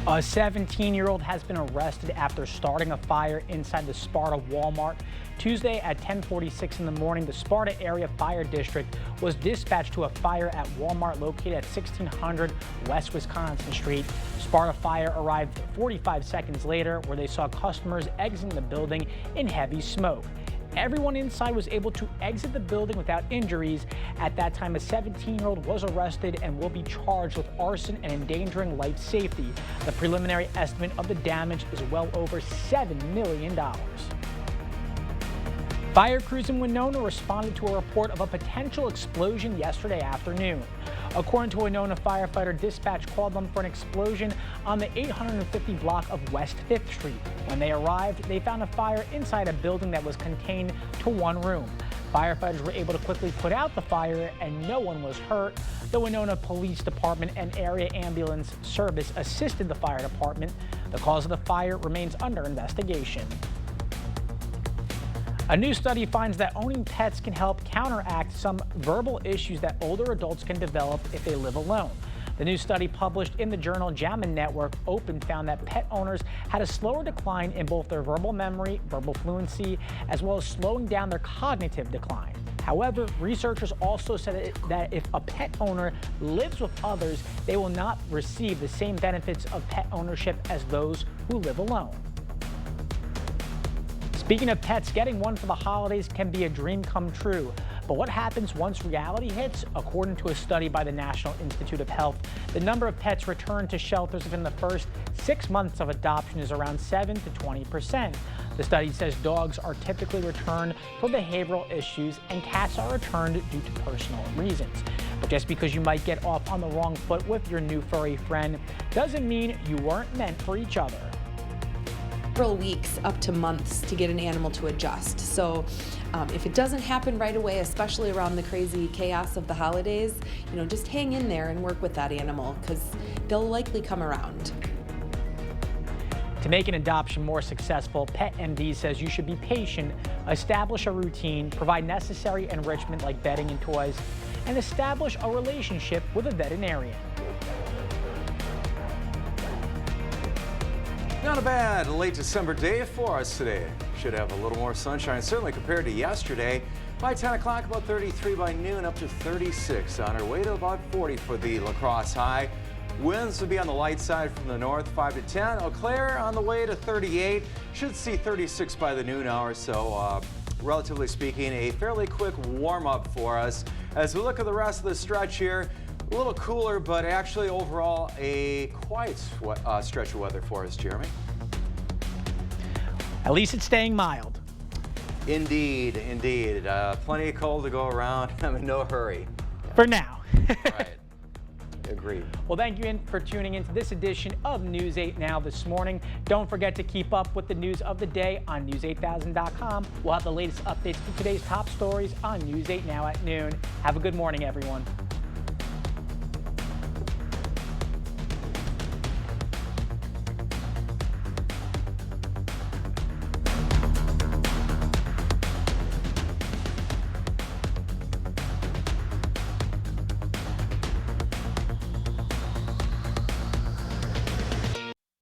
A 17-year-old has been arrested after starting a fire inside the Sparta Walmart. Tuesday at 10:46 in the morning, the Sparta Area Fire District was dispatched to a fire at Walmart located at 1600 West Wisconsin Street. Sparta Fire arrived 45 seconds later, where they saw customers exiting the building in heavy smoke. Everyone inside was able to exit the building without injuries. At that time, a 17-year-old was arrested and will be charged with arson and endangering life safety. The preliminary estimate of the damage is well over $7 million. Fire crews in Winona responded to a report of a potential explosion yesterday afternoon. According to Winona, firefighter dispatch called them for an explosion on the 850 block of West 5th Street. When they arrived, they found a fire inside a building that was contained to one room. Firefighters were able to quickly put out the fire and no one was hurt. The Winona Police Department and Area Ambulance Service assisted the fire department. The cause of the fire remains under investigation. A new study finds that owning pets can help counteract some verbal issues that older adults can develop if they live alone. The new study published in the journal JAMA Network Open found that pet owners had a slower decline in both their verbal memory, verbal fluency, as well as slowing down their cognitive decline. However, researchers also said that if a pet owner lives with others, they will not receive the same benefits of pet ownership as those who live alone. Speaking of pets, getting one for the holidays can be a dream come true. But what happens once reality hits? According to a study by the National Institute of Health, the number of pets returned to shelters within the first 6 months of adoption is around 7 to 20%. The study says dogs are typically returned for behavioral issues and cats are returned due to personal reasons. But just because you might get off on the wrong foot with your new furry friend doesn't mean you weren't meant for each other. Several weeks up to months to get an animal to adjust. So if it doesn't happen right away, especially around the crazy chaos of the holidays, just hang in there and work with that animal because they'll likely come around. To make an adoption more successful, PetMD says you should be patient, establish a routine, provide necessary enrichment like bedding and toys, and establish a relationship with a veterinarian. Not a bad late December day for us today. Should have a little more sunshine, certainly compared to yesterday. By 10 o'clock, about 33 by noon, up to 36. On our way to about 40 for the La Crosse high. Winds will be on the light side from the north, 5 to 10. Eau Claire on the way to 38. Should see 36 by the noon hour, so relatively speaking, a fairly quick warm-up for us. As we look at the rest of the stretch here, a little cooler, but actually overall a quiet stretch of weather for us, Jeremy. At least it's staying mild. Indeed, indeed. Plenty of cold to go around. I'm in no hurry. For now. Right. Agreed. Well, thank you for tuning into this edition of News 8 Now this morning. Don't forget to keep up with the news of the day on news8000.com. We'll have the latest updates to today's top stories on News 8 Now at noon. Have a good morning, everyone.